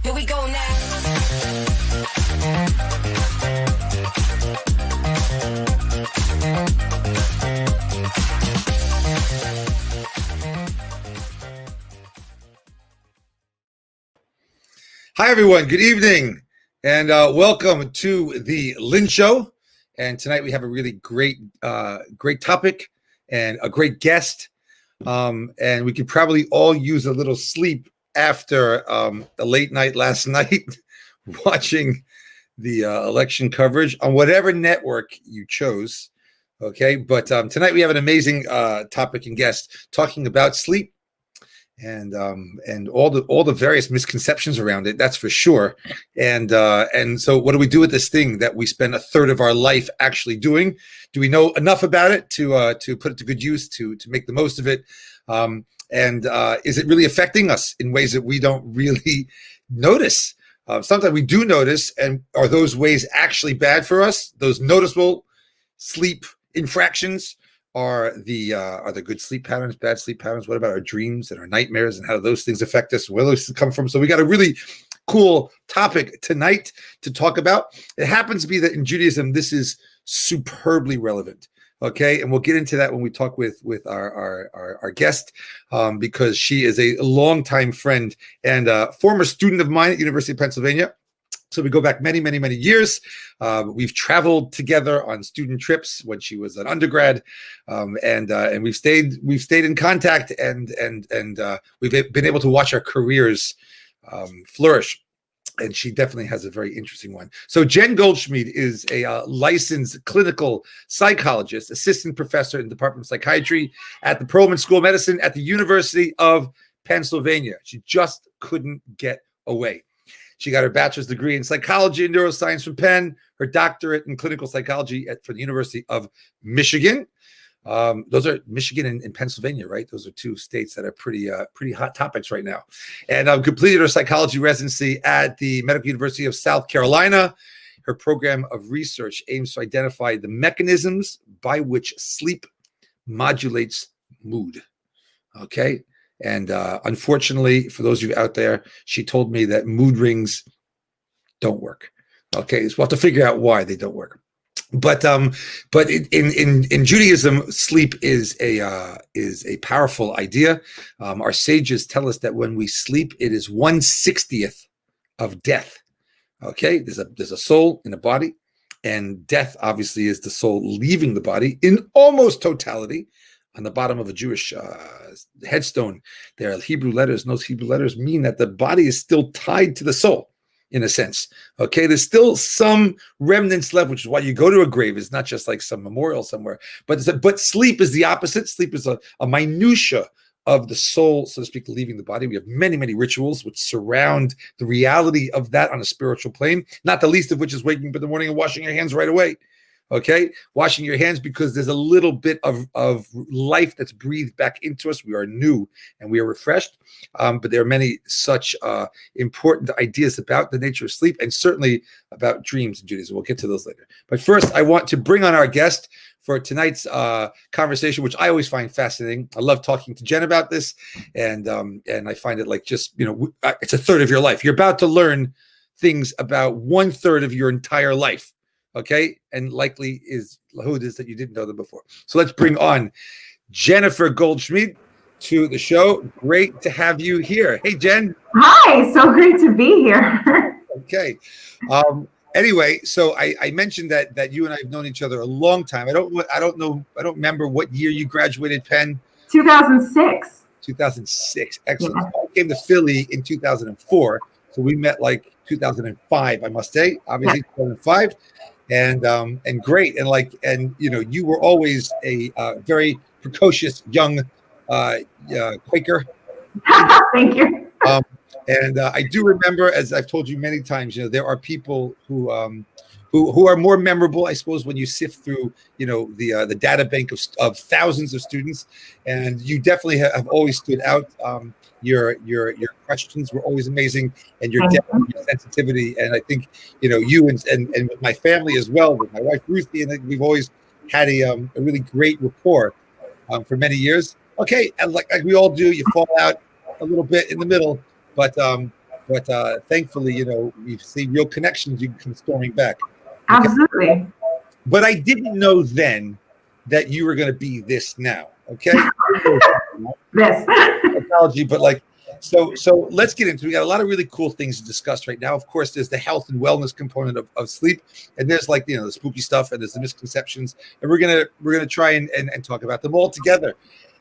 Here we go now. Hi, everyone. Good evening, and welcome to the Lynn Show. And tonight we have a really great topic and a great guest. And we could probably all use a little sleep after a late night last night watching the election coverage on whatever network you chose. Okay, but tonight we have an amazing topic and guest talking about sleep. And all the various misconceptions around it, that's for sure. And so what do we do with this thing that we spend a third of our life actually doing? Do we know enough about it to put it to good use, to make the most of it? And is it really affecting us in ways that we don't really notice? Sometimes we do notice, and are those ways actually bad for us? Those noticeable sleep infractions are the good sleep patterns, bad sleep patterns? What about our dreams and our nightmares, and how do those things affect us? Where those come from? So we got a really cool topic tonight to talk about. It happens to be that in Judaism, this is superbly relevant. Okay, and we'll get into that when we talk with our guest, because she is a longtime friend and a former student of mine at University of Pennsylvania. So we go back many, many, many years. We've traveled together on student trips when she was an undergrad, and we've stayed in contact, and we've been able to watch our careers flourish. And she definitely has a very interesting one. So Jen Goldschmidt is a licensed clinical psychologist, assistant professor in the Department of Psychiatry at the Perelman School of Medicine at the University of Pennsylvania. She just couldn't get away. She got her bachelor's degree in psychology and neuroscience from Penn, her doctorate in clinical psychology from the University of Michigan. Those are Michigan and Pennsylvania, right? Those are two states that are pretty hot topics right now. And completed her psychology residency at the Medical University of South Carolina. Her program of research aims to identify the mechanisms by which sleep modulates mood. Okay. And unfortunately, for those of you out there, she told me that mood rings don't work. Okay, so we'll have to figure out why they don't work. But in Judaism, sleep is a powerful idea. Our sages tell us that when we sleep, it is 1/60th of death. Okay, there's a soul in a body, and death obviously is the soul leaving the body in almost totality. On the bottom of a Jewish headstone, there are Hebrew letters, and those Hebrew letters mean that the body is still tied to the soul, in a sense. Okay, there's still some remnants left, which is why you go to a grave. It's not just like some memorial somewhere. But sleep is the opposite. Sleep is a minutia of the soul, so to speak, leaving the body. We have many, many rituals which surround the reality of that on a spiritual plane, not the least of which is waking up in the morning and washing your hands right away. Okay, washing your hands, because there's a little bit of life that's breathed back into us. We are new and we are refreshed. But there are many such important ideas about the nature of sleep, and certainly about dreams in Judaism. We'll get to those later. But first, I want to bring on our guest for tonight's conversation, which I always find fascinating. I love talking to Jen about this, and I find it like just, it's a third of your life. You're about to learn things about 1/3 of your entire life. Okay, and likely is who it is that you didn't know them before. So let's bring on Jennifer Goldschmidt to the show. Great to have you here. Hey, Jen. Hi, so great to be here. Okay. Anyway, so I mentioned that you and I have known each other a long time. I don't remember what year you graduated Penn. 2006. 2006. Excellent. Yeah. I came to Philly in 2004, so we met like 2005. I must say, obviously, yeah. 2005. And great, and you were always a very precocious young Quaker. Thank you. And I do remember, as I've told you many times, there are people who are more memorable, I suppose, when you sift through the data bank of thousands of students, and you definitely have always stood out. Your questions were always amazing, and your depth, your sensitivity, and I think you and with my family as well, with my wife Ruthie, and we've always had a really great rapport for many years. Okay, and like we all do, you fall out a little bit in the middle, but But thankfully, you see real connections. You can come storming back. Okay? Absolutely. But I didn't know then that you were going to be this now. Okay. This. Technology, but like, so let's get into it. We got a lot of really cool things to discuss right now. Of course, there's the health and wellness component of sleep, and there's like the spooky stuff, and there's the misconceptions, and we're gonna try and talk about them all together.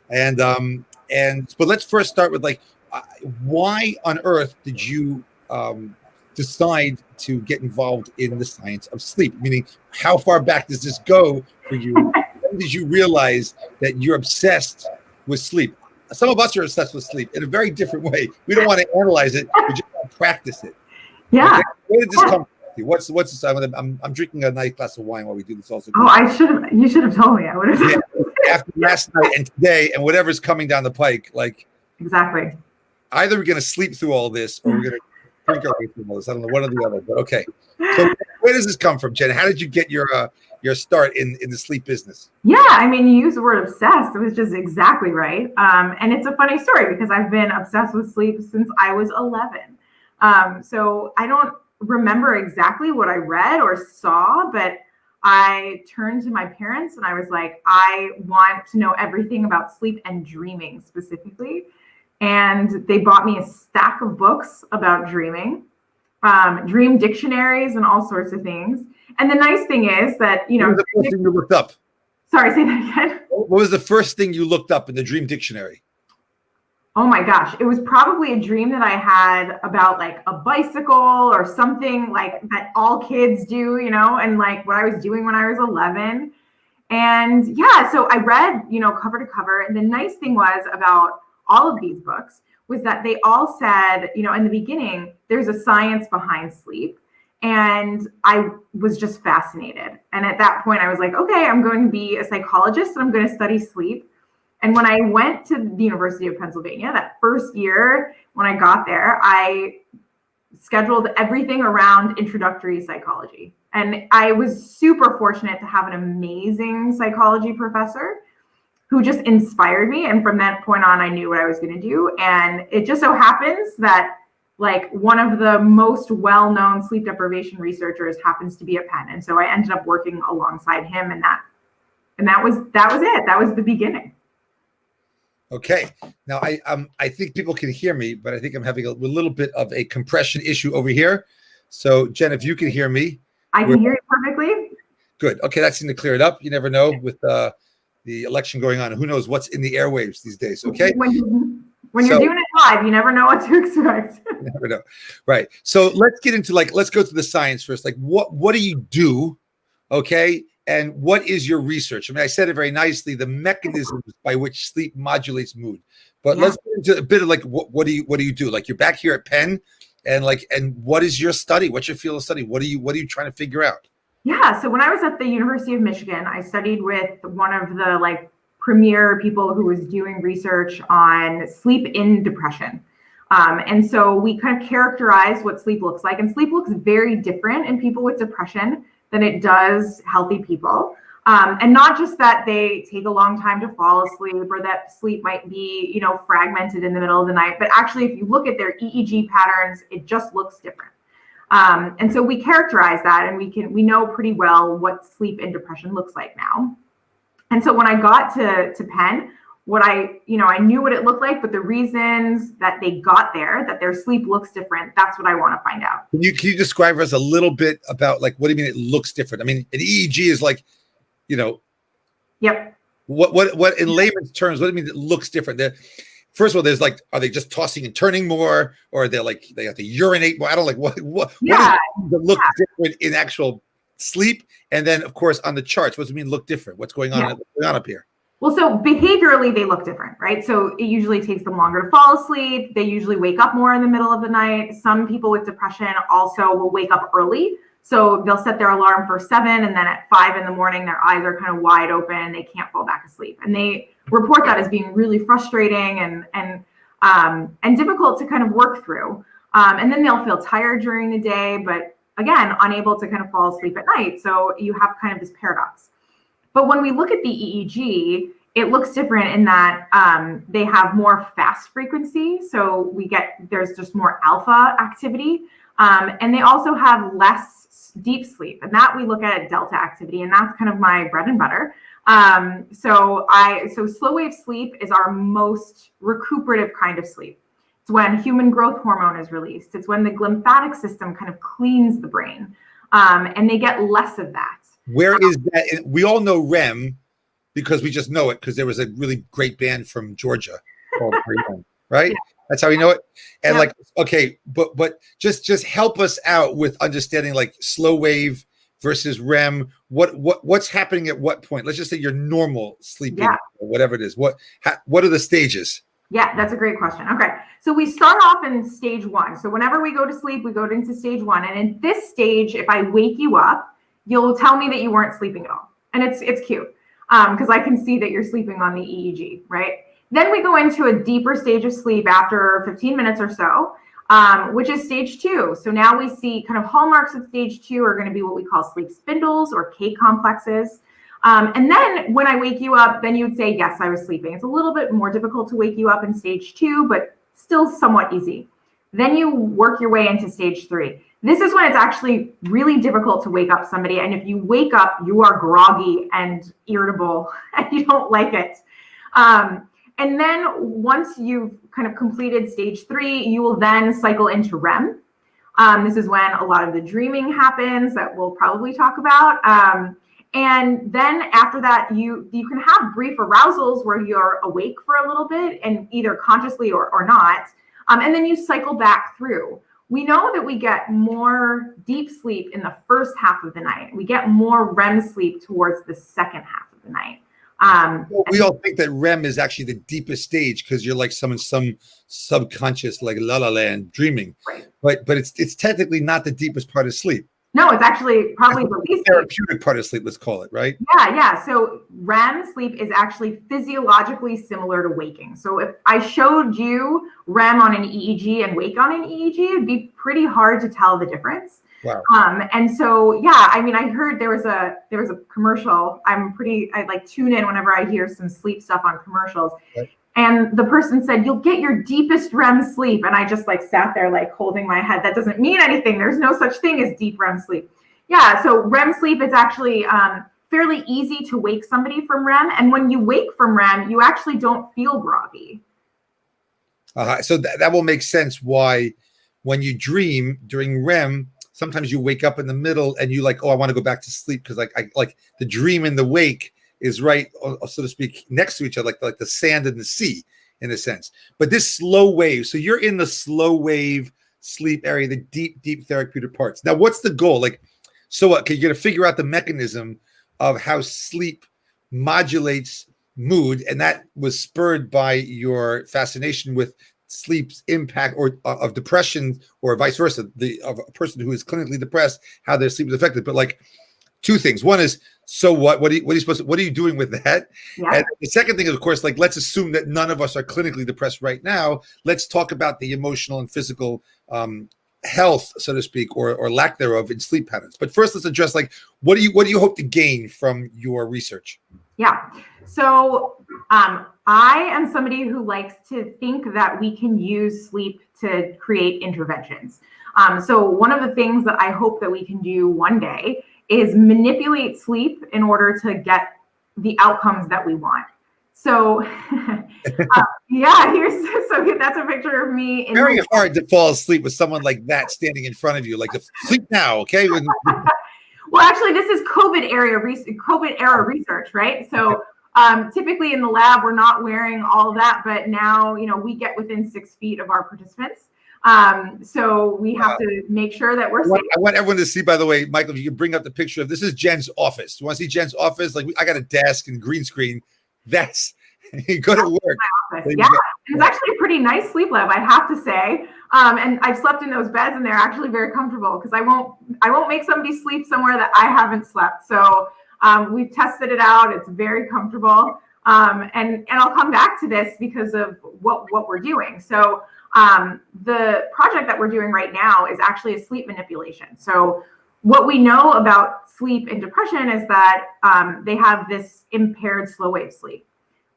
But let's first start with like, why on earth did you decide to get involved in the science of sleep? Meaning, how far back does this go for you? When did you realize that you're obsessed with sleep? Some of us are obsessed with sleep in a very different way. We don't want to analyze it; we just want to practice it. Yeah. Okay? Where did this come from? What's this? I'm drinking a nice glass of wine while we do this. Also, You should have told me. I would have. Yeah, after last night and today and whatever's coming down the pike, like Exactly. either we're going to sleep through all this or we're going to drink our way through all this. I don't know, one or the other. But okay. So where does this come from, Jen? How did you get your start in the sleep business? Yeah, I mean, you used the word obsessed. It was just exactly right. And it's a funny story because I've been obsessed with sleep since I was 11. So I don't remember exactly what I read or saw, but I turned to my parents and I was like, I want to know everything about sleep and dreaming specifically. And they bought me a stack of books about dreaming, dream dictionaries and all sorts of things. And the nice thing is that, What was the first thing you looked up? Sorry, say that again. What was the first thing you looked up in the dream dictionary? Oh my gosh. It was probably a dream that I had about like a bicycle or something like that all kids do, and like what I was doing when I was 11. And yeah, so I read, cover to cover. And the nice thing was about all of these books was that they all said, in the beginning, there's a science behind sleep. And I was just fascinated. And at that point, I was like, okay, I'm going to be a psychologist and I'm going to study sleep. And when I went to the University of Pennsylvania, that first year when I got there, I scheduled everything around introductory psychology. And I was super fortunate to have an amazing psychology professor who just inspired me. And from that point on, I knew what I was going to do. And it just so happens that like one of the most well-known sleep deprivation researchers happens to be at Penn. And so I ended up working alongside him, and that was it. That was the beginning. Okay. Now I think people can hear me, but I think I'm having a little bit of a compression issue over here. So Jen, if you can hear me. I can hear you perfectly. Good. Okay, that seemed to clear it up. You never know with the election going on. Who knows what's in the airwaves these days? Okay. When you're doing it live, you never know what to expect. You never know. Right. So let's get into let's go to the science first. Like what do you do? Okay. And what is your research? I mean, I said it very nicely, the mechanisms by which sleep modulates mood. But let's get into a bit of like what do you do? Like you're back here at Penn and what is your study? What's your field of study? What are you trying to figure out? Yeah. So when I was at the University of Michigan, I studied with one of the premier people who was doing research on sleep in depression. And so we kind of characterize what sleep looks like. And sleep looks very different in people with depression than it does healthy people. And not just that they take a long time to fall asleep or that sleep might be, fragmented in the middle of the night, but actually if you look at their EEG patterns, it just looks different. And so we characterize that and we know pretty well what sleep in depression looks like now. And so when I got to Penn, I knew what it looked like, but the reasons that they got there, that their sleep looks different, that's what I want to find out. Can you describe for us a little bit about what do you mean it looks different? I mean, an EEG is Yep. What in layman's terms, what do you mean it looks different? First of all, there's are they just tossing and turning more, or are they they have to urinate more? I don't what yeah. What look different in actual sleep, and then of course on the charts, what does it mean look different? What's going on up here? Well, so behaviorally they look different, right? So it usually takes them longer to fall asleep. They usually wake up more in the middle of the night. Some people with depression also will wake up early. So they'll set their alarm for 7 and then at 5 in the morning, their eyes are kind of wide open and they can't fall back asleep. And they report that as being really frustrating and difficult to kind of work through. And then they'll feel tired during the day, but again, unable to kind of fall asleep at night. So you have kind of this paradox. But when we look at the EEG, it looks different in that they have more fast frequency. So there's just more alpha activity. And they also have less deep sleep. And that we look at delta activity. And that's kind of my bread and butter. So slow wave sleep is our most recuperative kind of sleep. It's when human growth hormone is released. It's when the lymphatic system kind of cleans the brain. And they get less of that. Where is that? We all know REM because we just know it because there was a really great band from Georgia called REM, right? Yeah. That's how we know it. And like, okay, but just help us out with understanding like slow wave versus REM. What's happening at what point? Let's just say you're normal sleeping or whatever it is. What are the stages? Yeah, that's a great question. Okay. So we start off in stage 1. So whenever we go to sleep, we go into stage 1. And in this stage, if I wake you up, you'll tell me that you weren't sleeping at all. And it's cute because I can see that you're sleeping on the EEG, right? Then we go into a deeper stage of sleep after 15 minutes or so, which is stage 2. So now we see kind of hallmarks of stage 2 are going to be what we call sleep spindles or K complexes. And then when I wake you up, then you'd say, yes, I was sleeping. It's a little bit more difficult to wake you up in stage 2, but still somewhat easy. Then you work your way into stage 3. This is when it's actually really difficult to wake up somebody. And if you wake up, you are groggy and irritable and you don't like it. And then once you've kind of completed stage 3, you will then cycle into REM. This is when a lot of the dreaming happens that we'll probably talk about. And then after that, you can have brief arousals where you're awake for a little bit and either consciously or not. And then you cycle back through. We know that we get more deep sleep in the first half of the night. We get more REM sleep towards the second half of the night. We all think that REM is actually the deepest stage because you're like some subconscious, like la la land dreaming. Right. But it's technically not the deepest part of sleep. No, it's actually probably the least therapeutic part of sleep, let's call it, right? Yeah. So REM sleep is actually physiologically similar to waking. So if I showed you REM on an EEG and wake on an EEG, it'd be pretty hard to tell the difference. Wow. And so, I mean, I heard there was a commercial. I like tune in whenever I hear some sleep stuff on commercials. Right. And the person said, you'll get your deepest REM sleep. And I just like sat there like holding my head. That doesn't mean anything. There's no such thing as deep REM sleep. Yeah, so REM sleep is actually fairly easy to wake somebody from REM. And when you wake from REM, you actually don't feel groggy. So that will make sense why when you dream during REM, sometimes you wake up in the middle and you like, oh, I want to go back to sleep because I like the dream and the wake is right, so to speak, next to each other, like the sand and the sea, in a sense. But this slow wave, so you're in the slow wave sleep area, the deep therapeutic parts. Now, what's the goal? Like, so what? You're going to figure out the mechanism of how sleep modulates mood, and that was spurred by your fascination with sleep's impact or of depression, or vice versa, of a person who is clinically depressed, how their sleep is affected. But like, two things. One is, so what are you doing with that? Yeah. And the second thing is, of course, like, let's assume that none of us are clinically depressed right now. Let's talk about the emotional and physical health, so to speak, or lack thereof in sleep patterns. But first, let's address like, what do you hope to gain from your research? Yeah. So I am somebody who likes to think that we can use sleep to create interventions. So one of the things that I hope that we can do one day is manipulate sleep in order to get the outcomes that we want. So, that's a picture of me. Very hard to fall asleep with someone like that standing in front of you, like sleep now, okay? Well, actually, this is COVID era research, right? So typically in the lab, we're not wearing all of that, but now, we get within 6 feet of our participants. So we have to make sure that we're safe. I want everyone to see, by the way, Michael, if you can bring up the picture of, this is Jen's office. You want to see Jen's office? Like, I got a desk and green screen. That's, you go to work. Yeah, it's actually a pretty nice sleep lab, I have to say. And I've slept in those beds and they're actually very comfortable because I won't make somebody sleep somewhere that I haven't slept. So we've tested it out. It's very comfortable. And I'll come back to this because of what we're doing. So the project that we're doing right now is actually a sleep manipulation. So what we know about sleep and depression is that they have this impaired slow wave sleep.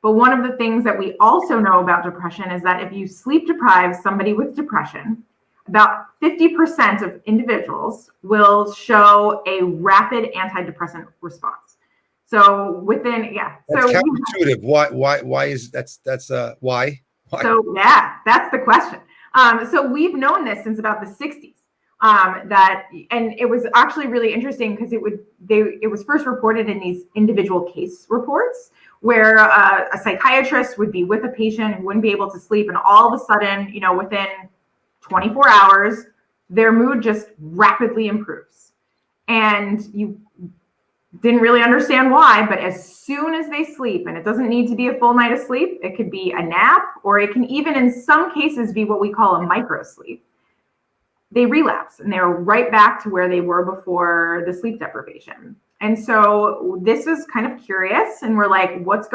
But one of the things that we also know about depression is that if you sleep deprive somebody with depression, about 50% of individuals will show a rapid antidepressant response. So within, That's counterintuitive. Why is that's why? So yeah, that's the question. So we've known this since about the 60s. And it was actually really interesting because it was first reported in these individual case reports where a psychiatrist would be with a patient who wouldn't be able to sleep, and all of a sudden, within 24 hours, their mood just rapidly improves. And you didn't really understand why, but as soon as they sleep, and it doesn't need to be a full night of sleep, it could be a nap, or it can even in some cases be what we call a micro sleep. They relapse and they're right back to where they were before the sleep deprivation. And so this is kind of curious, and we're like, lots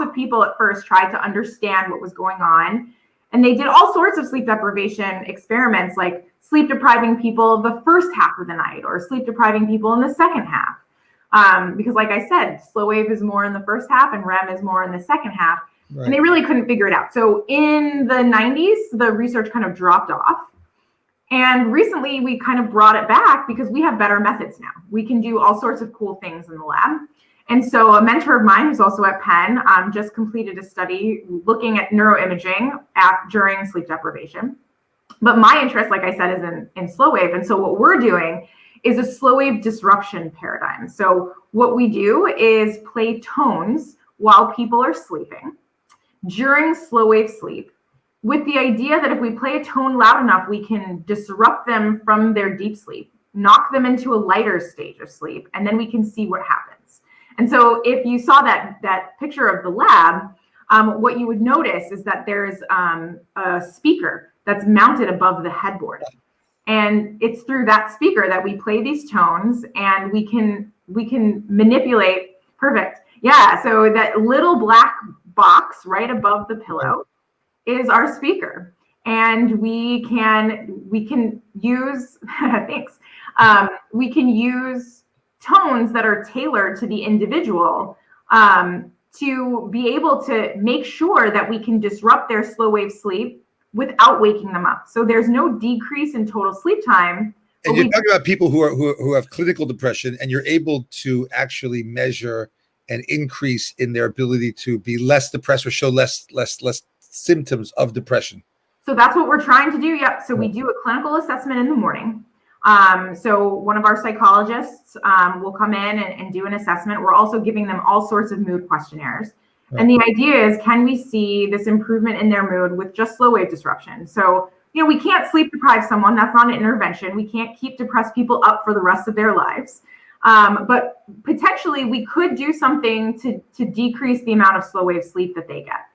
of people at first tried to understand what was going on, and they did all sorts of sleep deprivation experiments, like sleep depriving people the first half of the night or sleep depriving people in the second half. Because like I said, slow wave is more in the first half and REM is more in the second half. Right. And they really couldn't figure it out. So in the 90s, the research kind of dropped off. And recently we kind of brought it back because we have better methods now. We can do all sorts of cool things in the lab. And so a mentor of mine who's also at Penn just completed a study looking at neuroimaging during sleep deprivation. But my interest, like I said, is in slow wave. And so what we're doing is a slow wave disruption paradigm. So what we do is play tones while people are sleeping during slow wave sleep, with the idea that if we play a tone loud enough, we can disrupt them from their deep sleep, knock them into a lighter stage of sleep, and then we can see what happens. And so if you saw that picture of the lab, what you would notice is that there's a speaker that's mounted above the headboard. And it's through that speaker that we play these tones, and we can manipulate. Perfect. Yeah. So that little black box right above the pillow is our speaker, and we can use thanks. We can use tones that are tailored to the individual to be able to make sure that we can disrupt their slow wave sleep without waking them up. So there's no decrease in total sleep time. And you're talking about people who have clinical depression, and you're able to actually measure an increase in their ability to be less depressed or show less symptoms of depression. So that's what we're trying to do. Yep. So we do a clinical assessment in the morning. So one of our psychologists will come in and do an assessment. We're also giving them all sorts of mood questionnaires. Right. And the idea is, can we see this improvement in their mood with just slow wave disruption? So, we can't sleep deprive someone. That's not an intervention. We can't keep depressed people up for the rest of their lives. But potentially we could do something to decrease the amount of slow wave sleep that they get.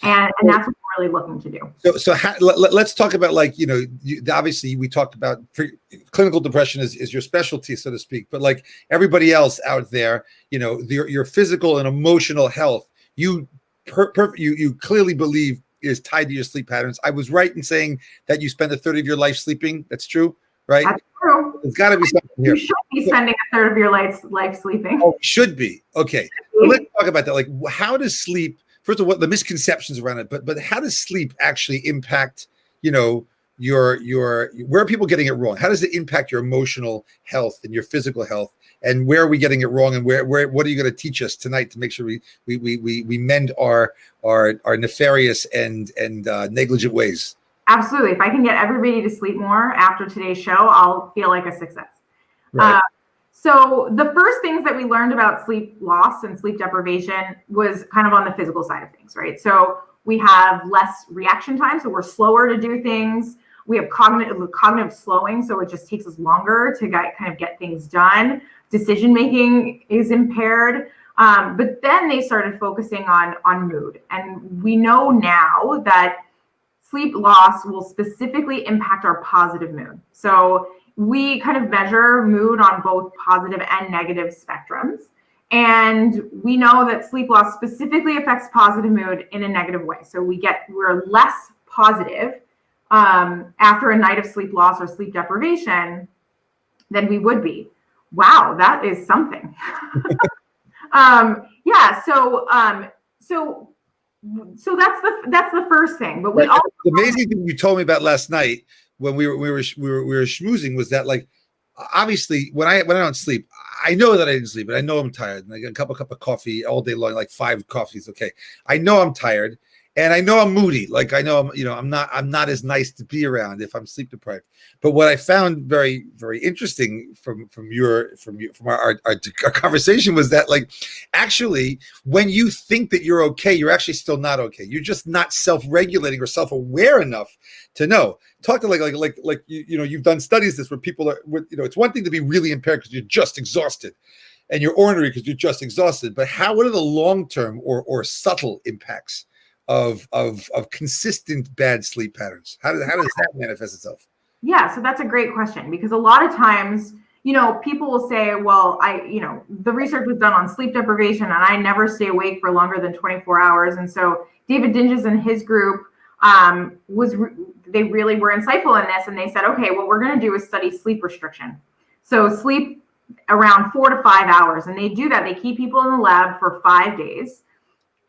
And that's what we're really looking to do. So let's talk about, obviously we talked about clinical depression is your specialty, so to speak, but like everybody else out there, your physical and emotional health, you clearly believe is tied to your sleep patterns. I was right in saying that you spend a third of your life sleeping. That's true, right? That's true. There's got to be something here. You should be spending a third of your life sleeping. Oh, should be. Okay. Well, let's talk about that. Like, how does sleep, first of all, the misconceptions around it, but how does sleep actually impact, your where are people getting it wrong? How does it impact your emotional health and your physical health? And where are we getting it wrong? And what are you going to teach us tonight to make sure we mend our nefarious and negligent ways? Absolutely. If I can get everybody to sleep more after today's show, I'll feel like a success. Right. So the first things that we learned about sleep loss and sleep deprivation was kind of on the physical side of things, right? So we have less reaction time, so we're slower to do things. We have cognitive slowing, so it just takes us longer to get things done. Decision making is impaired. But then they started focusing on mood. And we know now that sleep loss will specifically impact our positive mood. So we kind of measure mood on both positive and negative spectrums. And we know that sleep loss specifically affects positive mood in a negative way. So we're less positive after a night of sleep loss or sleep deprivation than we would be. Wow, that is something. So that's the first thing. But we also the amazing thing you told me about last night when we were schmoozing was that, like, obviously when I don't sleep, I know that I didn't sleep, and I know I'm tired. And I get a cup of coffee all day long, like 5 coffees. Okay, I know I'm tired, and I know I'm moody. Like, I know I'm not as nice to be around if I'm sleep deprived. But what I found very, very interesting from our conversation was that, like, actually, when you think that you're okay, you're actually still not okay. You're just not self-regulating or self-aware enough to know. Talk to like you've done studies this where people are, it's one thing to be really impaired because you're just exhausted, and you're ornery because you're just exhausted. But what are the long-term or subtle impacts of consistent bad sleep patterns? How does that manifest itself? Yeah, so that's a great question, because a lot of times, people will say, well, the research was done on sleep deprivation and I never stay awake for longer than 24 hours. And so David Dinges and his group they really were insightful in this, and they said, okay, what we're going to do is study sleep restriction. So sleep around 4 to 5 hours, and they do that. They keep people in the lab for 5 days,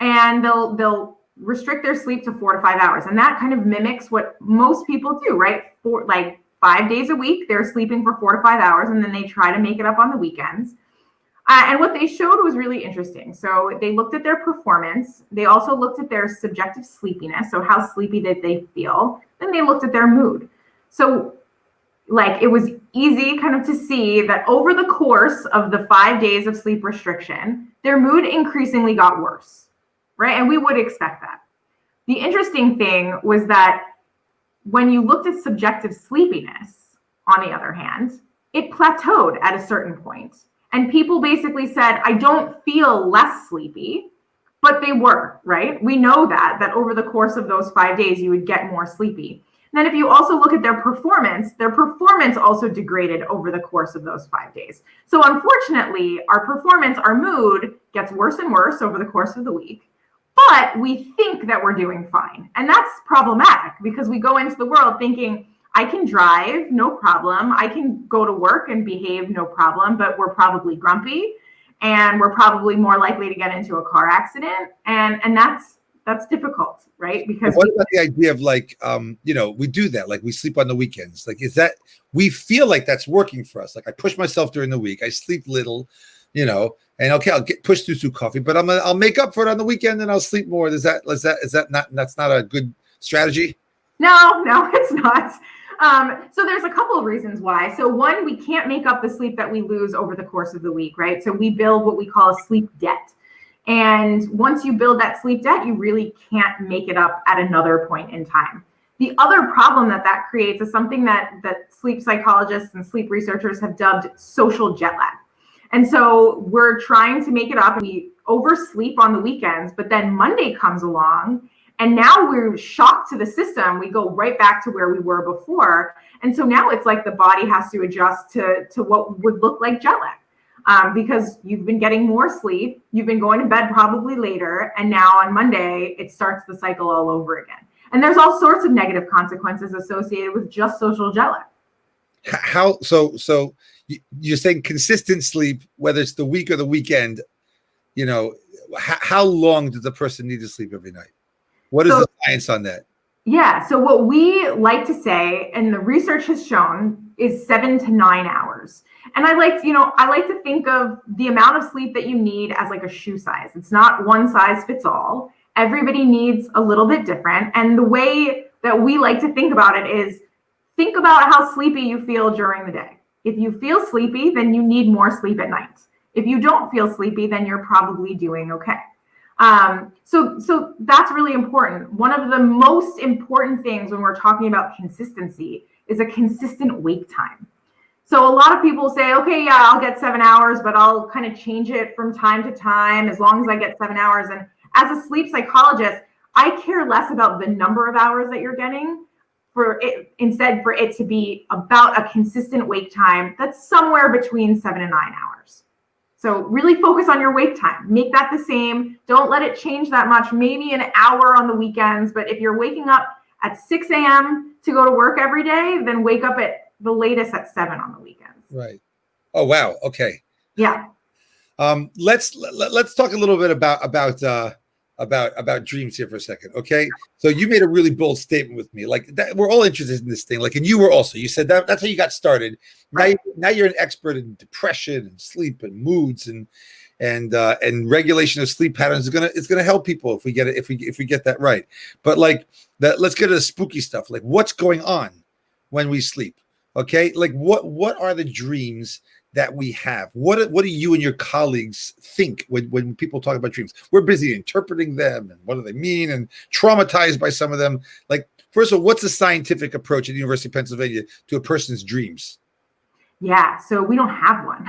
and they'll restrict their sleep to 4 to 5 hours, and that kind of mimics what most people do, right? For like 5 days a week, they're sleeping for 4 to 5 hours, and then they try to make it up on the weekends. And what they showed was really interesting. So they looked at their performance. They also looked at their subjective sleepiness, so how sleepy did they feel. Then they looked at their mood. So, like, it was easy kind of to see that over the course of the 5 days of sleep restriction, their mood increasingly got worse, right? And we would expect that. The interesting thing was that when you looked at subjective sleepiness, on the other hand, it plateaued at a certain point. And people basically said, I don't feel less sleepy, but they were, right? We know that over the course of those 5 days, you would get more sleepy. And then if you also look at their performance also degraded over the course of those 5 days. So unfortunately, our performance, our mood gets worse and worse over the course of the week, but we think that we're doing fine. And that's problematic because we go into the world thinking, I can drive, no problem. I can go to work and behave, no problem, but we're probably grumpy and we're probably more likely to get into a car accident. And that's difficult, right? Because what about the idea of, like, we do that, like we sleep on the weekends? Like, is that, we feel like that's working for us? Like, I push myself during the week, I sleep little, and okay, I'll get pushed through coffee, but I'll make up for it on the weekend and I'll sleep more. Is that not a good strategy? No, it's not. So there's a couple of reasons why. So one, we can't make up the sleep that we lose over the course of the week, right? So we build what we call a sleep debt. And once you build that sleep debt, you really can't make it up at another point in time. The other problem that creates is something that sleep psychologists and sleep researchers have dubbed social jet lag. And so we're trying to make it up. We oversleep on the weekends, but then Monday comes along, and now we're shocked to the system. We go right back to where we were before. And so now it's like the body has to adjust to what would look like jet lag, because you've been getting more sleep. You've been going to bed probably later. And now on Monday, it starts the cycle all over again. And there's all sorts of negative consequences associated with just social jet lag. How, so you're saying consistent sleep, whether it's the week or the weekend, how long does the person need to sleep every night? What is the science on that? Yeah. So what we like to say, and the research has shown, is 7 to 9 hours. And I like to think of the amount of sleep that you need as like a shoe size. It's not one size fits all. Everybody needs a little bit different. And the way that we like to think about it is, think about how sleepy you feel during the day. If you feel sleepy, then you need more sleep at night. If you don't feel sleepy, then you're probably doing okay. So that's really important. One of the most important things when we're talking about consistency is a consistent wake time. So a lot of people say, okay, yeah, I'll get 7 hours, but I'll kind of change it from time to time as long as I get 7 hours. And as a sleep psychologist, I care less about the number of hours that you're getting, instead for it to be about a consistent wake time that's somewhere between 7 and 9 hours. So really focus on your wake time. Make that the same. Don't let it change that much. Maybe an hour on the weekends. But if you're waking up at 6 a.m. to go to work every day, then wake up at the latest at 7 on the weekends. Right. Oh, wow. Okay. Yeah. Let's talk a little bit about about dreams here for a second. Okay. So you made a really bold statement with me, like that we're all interested in this thing. Like, and you were also, you said that's how you got started. Now you're an expert in depression and sleep and moods and regulation of sleep patterns. It's gonna help people if we get it, if we get that right. But like that, let's get to the spooky stuff. Like what's going on when we sleep? Okay. Like what are the dreams that we have? What do you and your colleagues think when people talk about dreams? We're busy interpreting them and what do they mean and traumatized by some of them. Like, first of all, what's the scientific approach at the University of Pennsylvania to a person's dreams? Yeah, so we don't have one.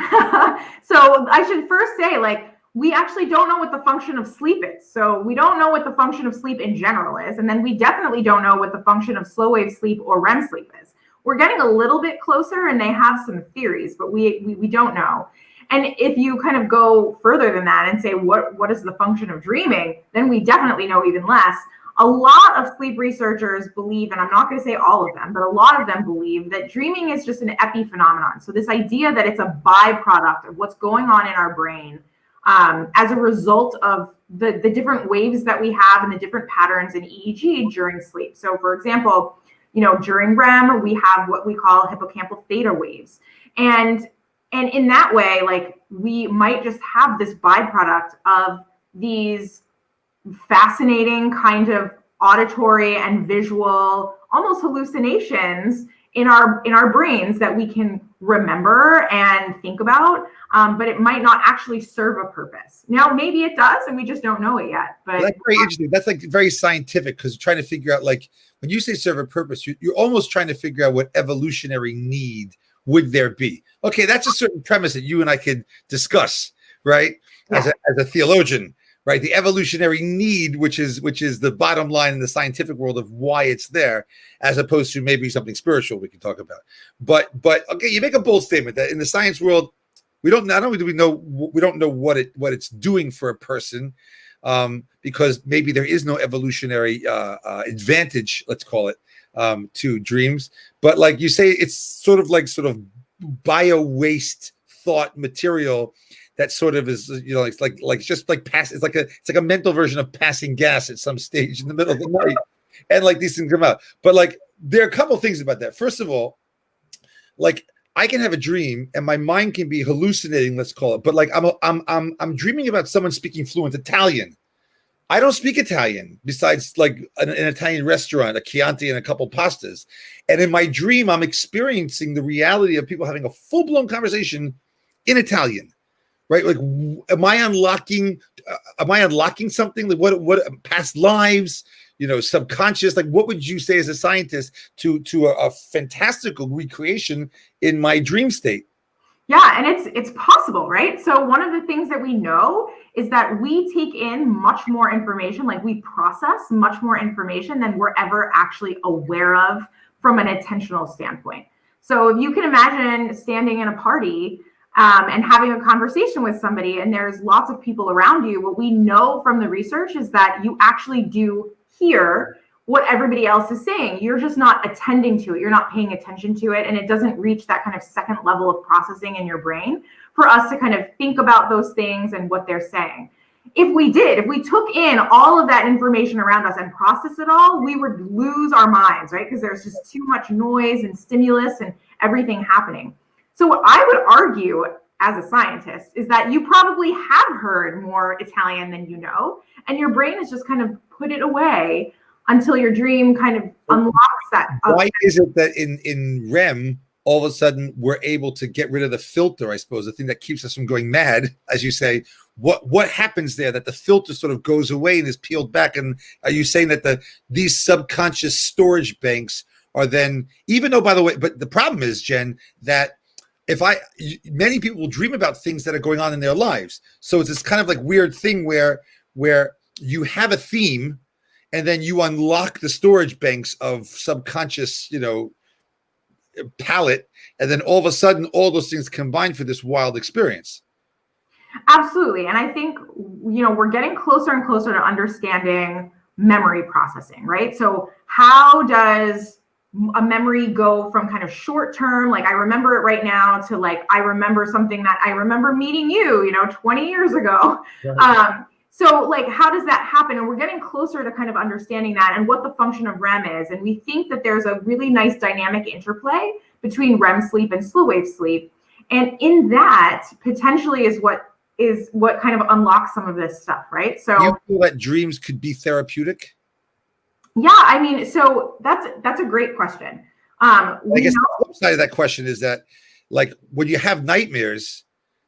So I should first say, like, we actually don't know what the function of sleep is. So we don't know what the function of sleep in general is. And then we definitely don't know what the function of slow wave sleep or REM sleep is. We're getting a little bit closer and they have some theories, but we don't know. And if you kind of go further than that and say, what is the function of dreaming, then we definitely know even less. A lot of sleep researchers believe, and I'm not going to say all of them, but a lot of them believe that dreaming is just an epiphenomenon. So this idea that it's a byproduct of what's going on in our brain as a result of the different waves that we have and the different patterns in EEG during sleep. So for example, during REM, we have what we call hippocampal theta waves. And in that way, like we might just have this byproduct of these fascinating kind of auditory and visual, almost hallucinations in our brains that we can remember and think about, but it might not actually serve a purpose. Now, maybe it does, and we just don't know it yet. But that's very interesting. That's like very scientific because trying to figure out, like, when you say serve a purpose, you're almost trying to figure out what evolutionary need would there be. Okay, that's a certain premise that you and I could discuss, right? Yeah. As a theologian, right? The evolutionary need, which is the bottom line in the scientific world of why it's there, as opposed to maybe something spiritual we can talk about. But okay, you make a bold statement that in the science world, we don't not only do we know what it's doing for a person, because maybe there is no evolutionary advantage, let's call it, to dreams. But like you say, it's sort of bio waste thought material that sort of is, it's like a mental version of passing gas at some stage in the middle of the night, and like these things come out. But like there are a couple of things about that. First of all, like I can have a dream and my mind can be hallucinating, let's call it. But like I'm dreaming about someone speaking fluent Italian. I don't speak Italian besides like an Italian restaurant, a Chianti and a couple pastas. And in my dream, I'm experiencing the reality of people having a full-blown conversation in Italian, right? Like, am I unlocking something? Like what past lives, subconscious? Like, what would you say as a scientist to a fantastical recreation in my dream state? Yeah, and it's possible, right? So one of the things that we know is that we take in much more information, like we process much more information than we're ever actually aware of from an attentional standpoint. So if you can imagine standing in a party and having a conversation with somebody and there's lots of people around you, what we know from the research is that you actually do hear what everybody else is saying. You're just not attending to it. You're not paying attention to it. And it doesn't reach that kind of second level of processing in your brain for us to kind of think about those things and what they're saying. If we took in all of that information around us and processed it all, we would lose our minds, right? Because there's just too much noise and stimulus and everything happening. So what I would argue as a scientist is that you probably have heard more Italian than you know, and your brain has just kind of put it away until your dream kind of unlocks that. Why is it that in REM, all of a sudden we're able to get rid of the filter, I suppose, the thing that keeps us from going mad, as you say? What happens there that the filter sort of goes away and is peeled back? And are you saying that these subconscious storage banks are then, even though, by the way, but the problem is, Jen, that many people will dream about things that are going on in their lives. So it's this kind of like weird thing where you have a theme and then you unlock the storage banks of subconscious, palette. And then all of a sudden, all those things combine for this wild experience. Absolutely. And I think, we're getting closer and closer to understanding memory processing, right? So how does a memory go from kind of short term, like I remember it right now, to like I remember something that I remember meeting you, 20 years ago. Right. So like, how does that happen? And we're getting closer to kind of understanding that and what the function of REM is. And we think that there's a really nice dynamic interplay between REM sleep and slow wave sleep. And in that potentially is what kind of unlocks some of this stuff, right? So you feel that dreams could be therapeutic? Yeah, I mean, so that's a great question. I guess the flip side of that question is that, like, when you have nightmares,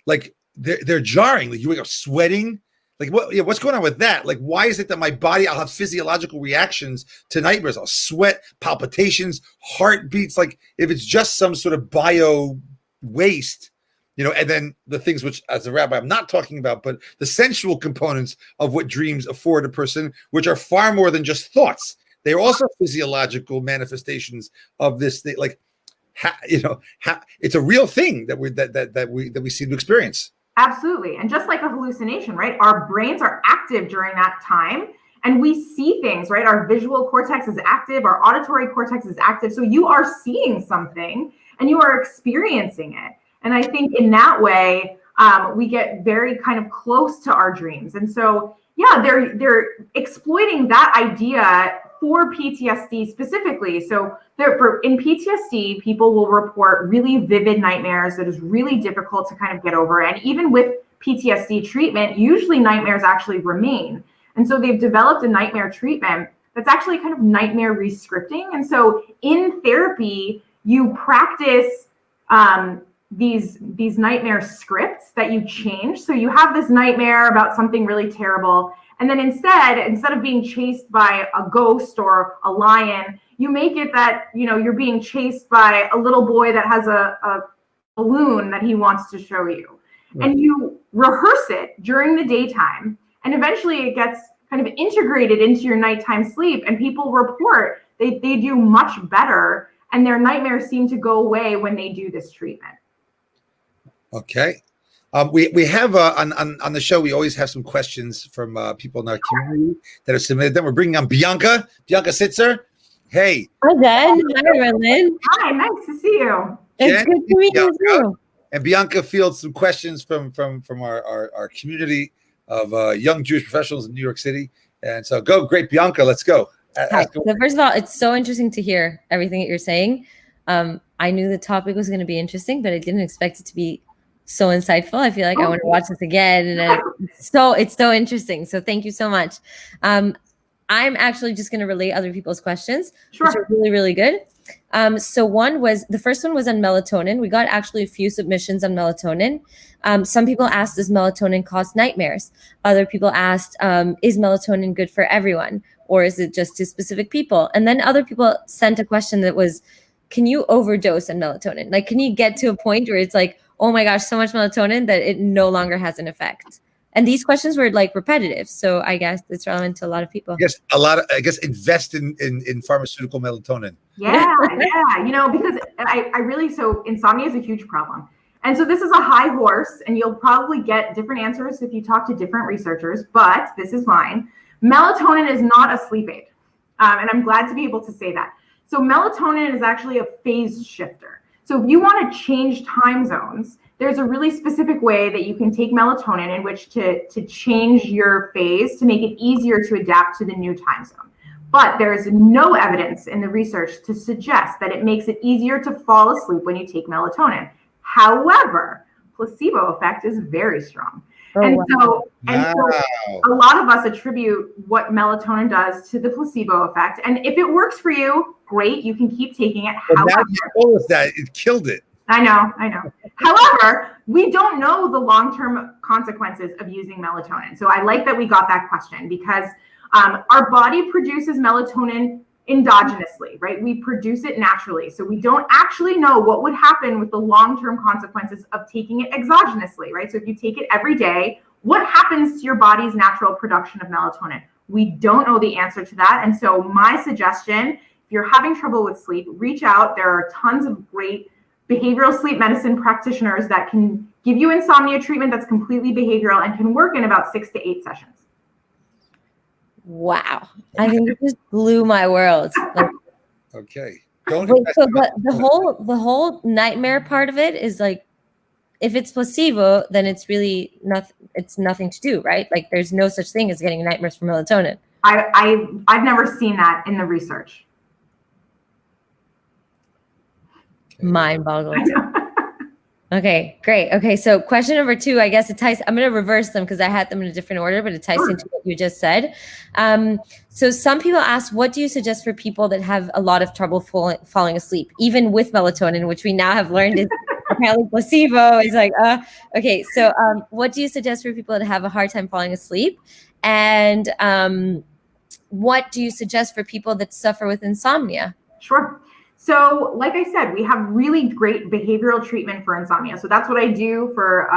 like they're jarring. Like you wake up sweating. Like what's going on with that? Like, why is it that my body, I'll have physiological reactions to nightmares? I'll sweat, palpitations, heartbeats. Like if it's just some sort of bio waste, and then the things which, as a rabbi, I'm not talking about, but the sensual components of what dreams afford a person, which are far more than just thoughts. They are also physiological manifestations of this thing. Like, it's a real thing that we seem to experience. Absolutely. And just like a hallucination, right? Our brains are active during that time and we see things, right? Our visual cortex is active, our auditory cortex is active. So you are seeing something and you are experiencing it. And I think in that way, we get very kind of close to our dreams. And so, yeah, they're exploiting that idea for PTSD specifically. So in PTSD, people will report really vivid nightmares that is really difficult to kind of get over. And even with PTSD treatment, usually nightmares actually remain. And so they've developed a nightmare treatment that's actually kind of nightmare rescripting. And so in therapy, you practice these nightmare scripts that you change. So you have this nightmare about something really terrible. And then instead of being chased by a ghost or a lion, you make it that, you're being chased by a little boy that has a balloon that he wants to show you. Right. And you rehearse it during the daytime. And eventually it gets kind of integrated into your nighttime sleep. And people report they do much better. And their nightmares seem to go away when they do this treatment. Okay. We have on the show, we always have some questions from people in our community that have submitted them. We're bringing on Bianca Sitzer. Hey. Hi, Jen. Hi, Lynn. Hi, nice to see you. It's good to meet you too. And Bianca fields some questions from our community of young Jewish professionals in New York City. And so great, Bianca, let's go. Hi. So first of all, it's so interesting to hear everything that you're saying. I knew the topic was going to be interesting, but I didn't expect it to be so insightful. I feel like I want to watch this again. And it's so interesting. So thank you so much. I'm actually just going to relate other people's questions, Sure. Which are really, really good. So the first one was on melatonin. We got actually a few submissions on melatonin. Some people asked, does melatonin cause nightmares? Other people asked, is melatonin good for everyone? Or is it just to specific people? And then other people sent a question that was, can you overdose on melatonin? Like, can you get to a point where it's like, oh my gosh, so much melatonin that it no longer has an effect? And these questions were like repetitive. So I guess it's relevant to a lot of people. I guess invest in pharmaceutical melatonin. Yeah. Because I really, so insomnia is a huge problem. And so this is a high horse and you'll probably get different answers if you talk to different researchers, but this is mine. Melatonin is not a sleep aid. And I'm glad to be able to say that. So melatonin is actually a phase shifter. So if you want to change time zones, there's a really specific way that you can take melatonin in which to change your phase to make it easier to adapt to the new time zone. But there is no evidence in the research to suggest that it makes it easier to fall asleep when you take melatonin. However, placebo effect is very strong. So a lot of us attribute what melatonin does to the placebo effect. And if it works for you, great, you can keep taking it. But however, you told us that it killed it. I know. However, we don't know the long-term consequences of using melatonin. So I like that we got that question because our body produces melatonin endogenously, right? We produce it naturally. So we don't actually know what would happen with the long-term consequences of taking it exogenously, right? So if you take it every day, what happens to your body's natural production of melatonin? We don't know the answer to that. And so my suggestion, if you're having trouble with sleep, reach out. There are tons of great behavioral sleep medicine practitioners that can give you insomnia treatment that's completely behavioral and can work in about 6 to 8 sessions. Wow. I think it just blew my world. Like, okay. The whole nightmare part of it is like if it's placebo, then it's really nothing. It's nothing to do, right? Like there's no such thing as getting nightmares from melatonin. I've never seen that in the research. Mind-boggled. Okay, great. Okay, so question number 2, I guess it ties. I'm going to reverse them because I had them in a different order, but it ties into what you just said. So some people ask, what do you suggest for people that have a lot of trouble falling asleep, even with melatonin, which we now have learned is apparently placebo? It's like, okay. So what do you suggest for people that have a hard time falling asleep? And what do you suggest for people that suffer with insomnia? Sure. So like I said, we have really great behavioral treatment for insomnia. So that's what I do for,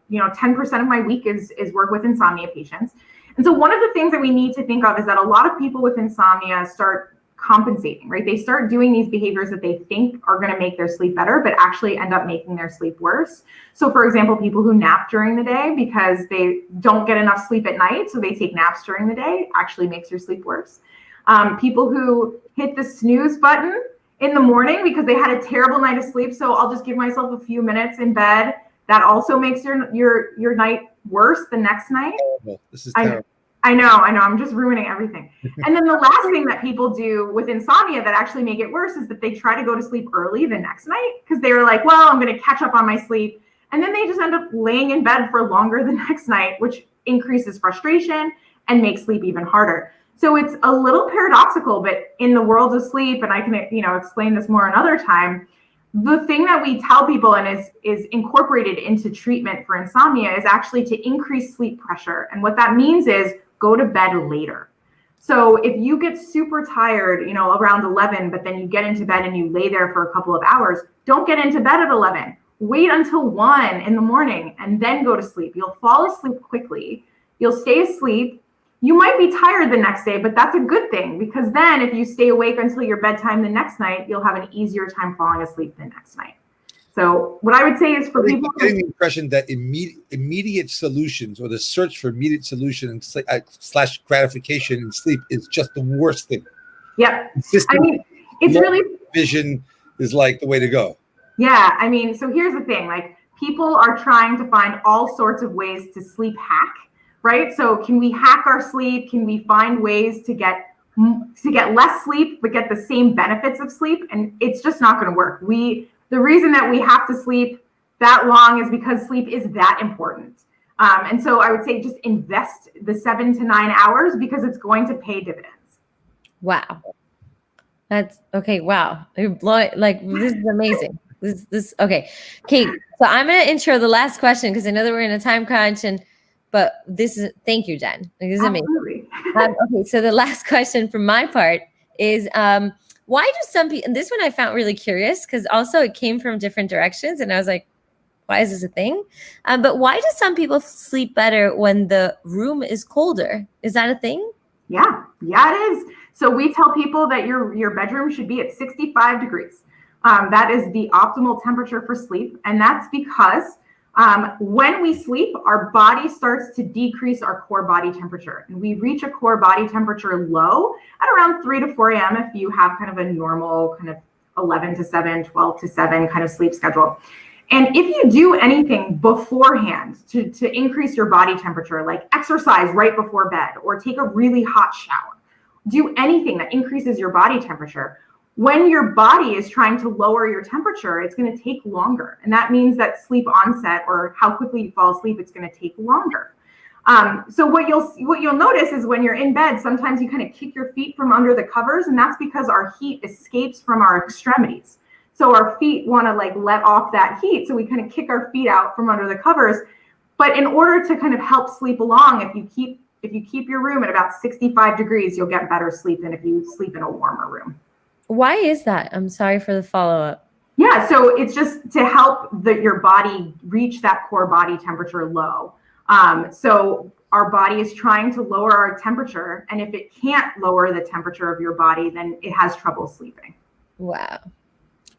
10% of my week is work with insomnia patients. And so one of the things that we need to think of is that a lot of people with insomnia start compensating, right? They start doing these behaviors that they think are going to make their sleep better, but actually end up making their sleep worse. So for example, people who nap during the day because they don't get enough sleep at night, so they take naps during the day, actually makes your sleep worse. People who hit the snooze button in the morning because they had a terrible night of sleep, so I'll just give myself a few minutes in bed. That also makes your night worse the next night. Terrible. This is terrible. I know. I'm just ruining everything. And then the last thing that people do with insomnia that actually make it worse is that they try to go to sleep early the next night because they were like, well, I'm going to catch up on my sleep. And then they just end up laying in bed for longer the next night, which increases frustration and makes sleep even harder. So it's a little paradoxical, but in the world of sleep, and I can, explain this more another time, the thing that we tell people and is incorporated into treatment for insomnia is actually to increase sleep pressure. And what that means is go to bed later. So if you get super tired, around 11, but then you get into bed and you lay there for a couple of hours, don't get into bed at 11. Wait until 1 in the morning and then go to sleep. You'll fall asleep quickly. You'll stay asleep. You might be tired the next day, but that's a good thing because then if you stay awake until your bedtime the next night, you'll have an easier time falling asleep the next night. So what I would say is for people getting the impression that immediate solutions or the search for immediate solution slash gratification in sleep is just the worst thing. Yep. It's really vision is like the way to go. Yeah. So here's the thing, like people are trying to find all sorts of ways to sleep hack. Right? So can we hack our sleep? Can we find ways to get less sleep, but get the same benefits of sleep? And it's just not going to work. The reason that we have to sleep that long is because sleep is that important. And so I would say just invest the 7 to 9 hours because it's going to pay dividends. Wow. That's okay. Wow. You're blowing, this is amazing. This okay. Kate, so I'm going to intro the last question because I know that we're in a time crunch but thank you, Jen. This is amazing. Okay, so the last question from my part is, why do some people, and this one I found really curious because also it came from different directions and I was like, why is this a thing? But why do some people sleep better when the room is colder? Is that a thing? Yeah, it is. So we tell people that your bedroom should be at 65 degrees. That is the optimal temperature for sleep. And that's because when we sleep, our body starts to decrease our core body temperature. And we reach a core body temperature low at around 3 to 4 a.m. if you have kind of a normal kind of 11 to 7, 12 to 7 kind of sleep schedule. And if you do anything beforehand to increase your body temperature, like exercise right before bed or take a really hot shower, do anything that increases your body temperature, when your body is trying to lower your temperature, it's going to take longer. And that means that sleep onset or how quickly you fall asleep, it's going to take longer. So what you'll notice is when you're in bed, sometimes you kind of kick your feet from under the covers, and that's because our heat escapes from our extremities. So our feet want to let off that heat. So we kind of kick our feet out from under the covers. But in order to kind of help sleep along, if you keep your room at about 65 degrees, you'll get better sleep than if you sleep in a warmer room. Why is that? I'm sorry for the follow-up. Yeah, so it's just to help your body reach that core body temperature low. So our body is trying to lower our temperature, and if it can't lower the temperature of your body, then it has trouble sleeping. Wow.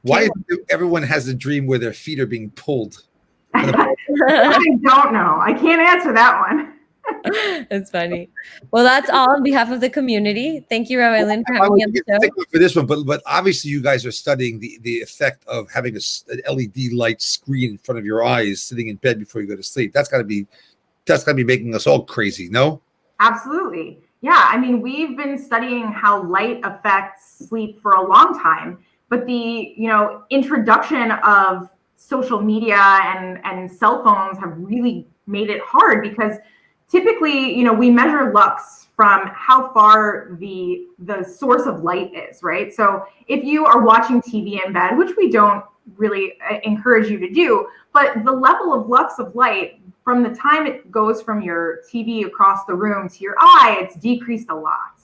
Why everyone has a dream where their feet are being pulled? I don't know. I can't answer that one. That's funny. Well, that's all on behalf of the community. Thank you, Rabbi Lynn, for having me on the show. For this one, but obviously you guys are studying the effect of having an LED light screen in front of your eyes sitting in bed before you go to sleep. That's got to be making us all crazy, no? Absolutely. Yeah. I mean, we've been studying how light affects sleep for a long time, but the, introduction of social media and cell phones have really made it hard because typically, we measure lux from how far the source of light is, right? So if you are watching TV in bed, which we don't really encourage you to do, but the level of lux of light from the time it goes from your TV across the room to your eye, it's decreased a lot.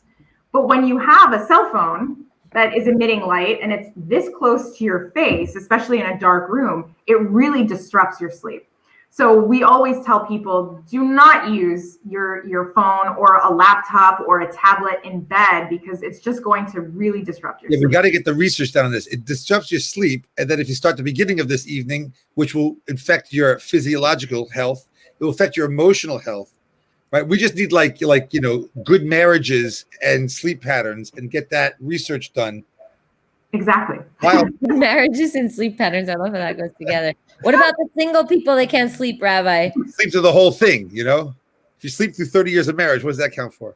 But when you have a cell phone that is emitting light and it's this close to your face, especially in a dark room, it really disrupts your sleep. So we always tell people, do not use your phone or a laptop or a tablet in bed because it's just going to really disrupt your sleep. We got to get the research done on this. It disrupts your sleep. And then if you start the beginning of this evening, which will affect your physiological health, it will affect your emotional health, right? We just need good marriages and sleep patterns and get that research done. Exactly. Wow. Marriages and sleep patterns. I love how that goes together. What about the single people that can't sleep, Rabbi? Sleep through the whole thing, If you sleep through 30 years of marriage, what does that count for?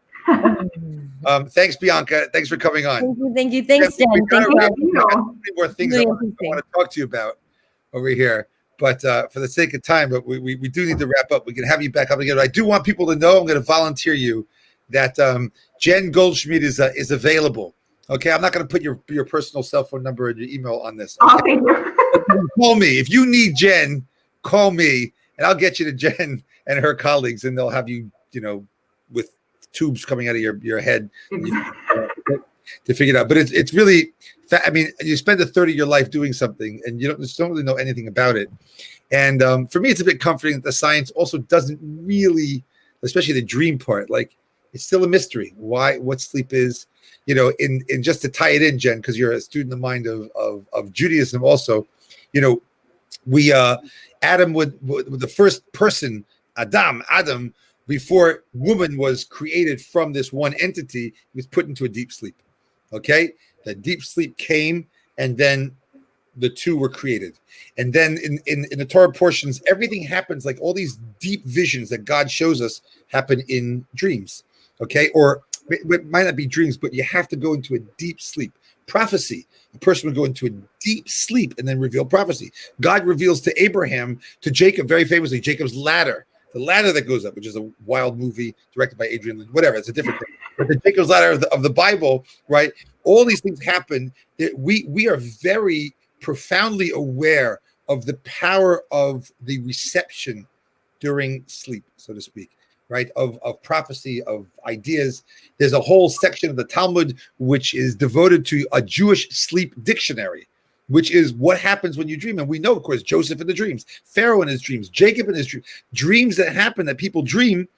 Thanks, Bianca. Thanks for coming on. Thank you. Thanks, Jen. Thank you. Many more things I want to talk to you about over here. But for the sake of time, but we do need to wrap up. We can have you back up again. I do want people to know, I'm going to volunteer you, that Jen Goldschmidt is available. Okay, I'm not going to put your personal cell phone number and your email on this. Okay? Oh, thank you. Call me. If you need Jen, call me, and I'll get you to Jen and her colleagues, and they'll have you, with tubes coming out of your head to figure it out. But it's really, I mean, you spend a third of your life doing something, and you don't really know anything about it. And for me, it's a bit comforting that the science also doesn't really, especially the dream part, like it's still a mystery. What sleep is. In just to tie it in, Jen, because you're a student of mind of Judaism also, we Adam would the first person, Adam, before woman was created from this one entity, he was put into a deep sleep. Okay, the deep sleep came, and then the two were created. And then in the Torah portions, everything happens, like all these deep visions that God shows us happen in dreams. Okay, or it might not be dreams, but you have to go into a deep sleep. Prophecy, a person would go into a deep sleep and then reveal prophecy. God reveals to Abraham, to Jacob, very famously, Jacob's ladder, the ladder that goes up, which is a wild movie directed by Adrian Lynn, whatever, it's a different thing. But the Jacob's ladder of the Bible, right? All these things happen. We are very profoundly aware of the power of the reception during sleep, so to speak. Right, of prophecy, of ideas. There's a whole section of the Talmud which is devoted to a Jewish sleep dictionary, which is what happens when you dream. And we know, of course, Joseph in the dreams, Pharaoh in his dreams, Jacob in his dreams, dreams that happen that people dream,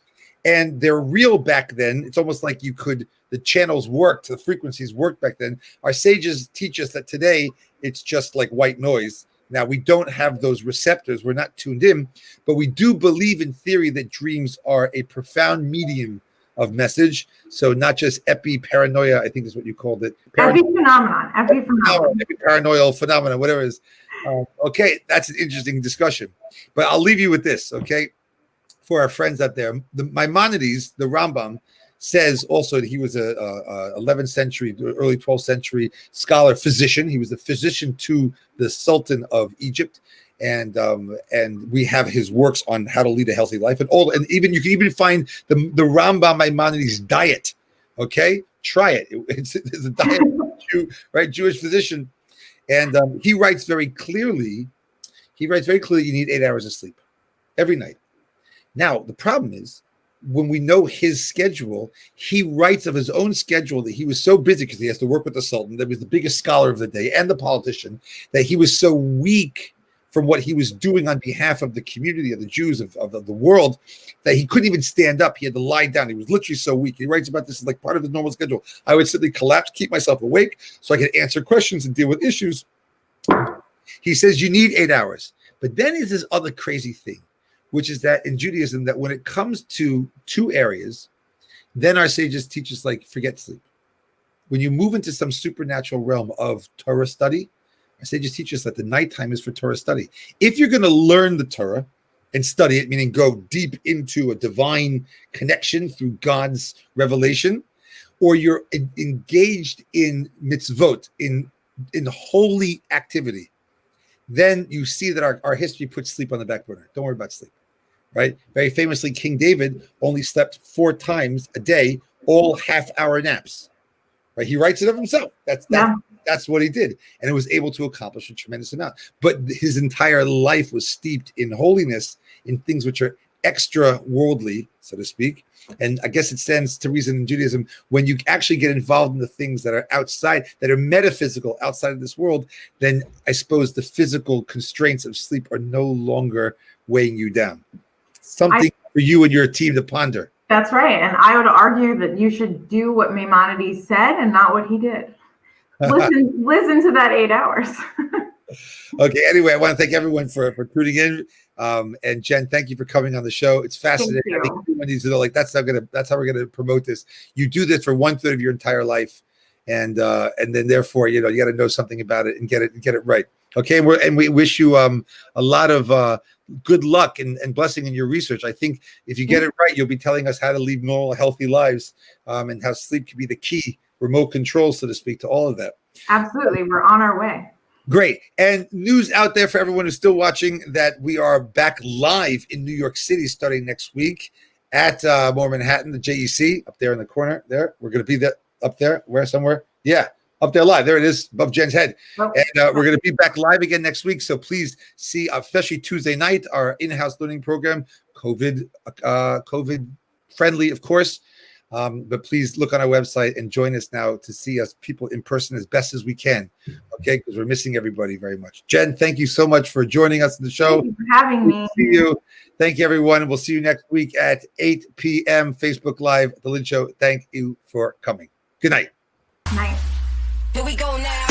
and they're real back then. It's almost like the channels worked, the frequencies worked back then. Our sages teach us that today it's just like white noise. Now, we don't have those receptors. We're not tuned in, but we do believe in theory that dreams are a profound medium of message. So not just epi-paranoia, I think is what you called it. Epiphenomenon. Epi-paranoidal phenomenon, whatever it is. Okay, that's an interesting discussion. But I'll leave you with this, okay? For our friends out there, Maimonides, the Rambam, says also that he was a 11th century, early 12th century scholar, physician. He was the physician to the Sultan of Egypt, and we have his works on how to lead a healthy life, and even you can even find the Rambam Maimonides diet. Okay, try it. It's a diet, right? Jewish physician, and he writes very clearly. You need 8 hours of sleep every night. Now the problem is, when we know his schedule, he writes of his own schedule that he was so busy because he has to work with the Sultan, that was the biggest scholar of the day and the politician, that he was so weak from what he was doing on behalf of the community of the Jews of the world that he couldn't even stand up. He had to lie down. He was literally so weak. He writes about this as like part of his normal schedule. I would simply collapse, keep myself awake so I could answer questions and deal with issues. He says you need 8 hours. But then is this other crazy thing. which is that in Judaism, that when it comes to two areas, then our sages teach us, like, forget sleep. When you move into some supernatural realm of Torah study, our sages teach us that the nighttime is for Torah study. If you're going to learn the Torah and study it, meaning go deep into a divine connection through God's revelation, or you're engaged in mitzvot, in holy activity, then you see that our history puts sleep on the back burner. Don't worry about sleep, right? Very famously, King David only slept 4 times a day, all half-hour naps, right? He writes it of himself. That's what he did, and it was able to accomplish a tremendous amount. But his entire life was steeped in holiness, in things which are extra worldly, so to speak. And I guess it stands to reason in Judaism, when you actually get involved in the things that are outside, that are metaphysical, outside of this world, then I suppose the physical constraints of sleep are no longer weighing you down. Something for you and your team to ponder. That's right. And I would argue that you should do what Maimonides said and not what he did. Listen to that 8 hours. Okay. Anyway, I want to thank everyone for tuning in. And Jen, thank you for coming on the show. It's fascinating. I think everyone needs to know, like, that's how we're gonna promote this. You do this for 1/3 of your entire life, and then therefore, you got to know something about it and get it right. Okay, and we wish you a lot of good luck and blessing in your research. I think if you get it right, you'll be telling us how to lead normal, healthy lives, and how sleep can be the key remote control, so to speak, to all of that. Absolutely, we're on our way. Great. And news out there for everyone who's still watching, that we are back live in New York City starting next week at More Manhattan, the JEC, up there in the corner there. We're going to be there, up there, where somewhere? Yeah, up there live. There it is, above Jen's head. And we're going to be back live again next week. So please see, especially Tuesday night, our in-house learning program, COVID friendly, of course. But please look on our website and join us now to see us people in person as best as we can. Okay, because we're missing everybody very much. Jen, thank you so much for joining us in the show. Thank you for having me. See you. Thank you, everyone. We'll see you next week at 8 p.m. Facebook Live, The Lynn Show. Thank you for coming. Good night. Night. Here we go now.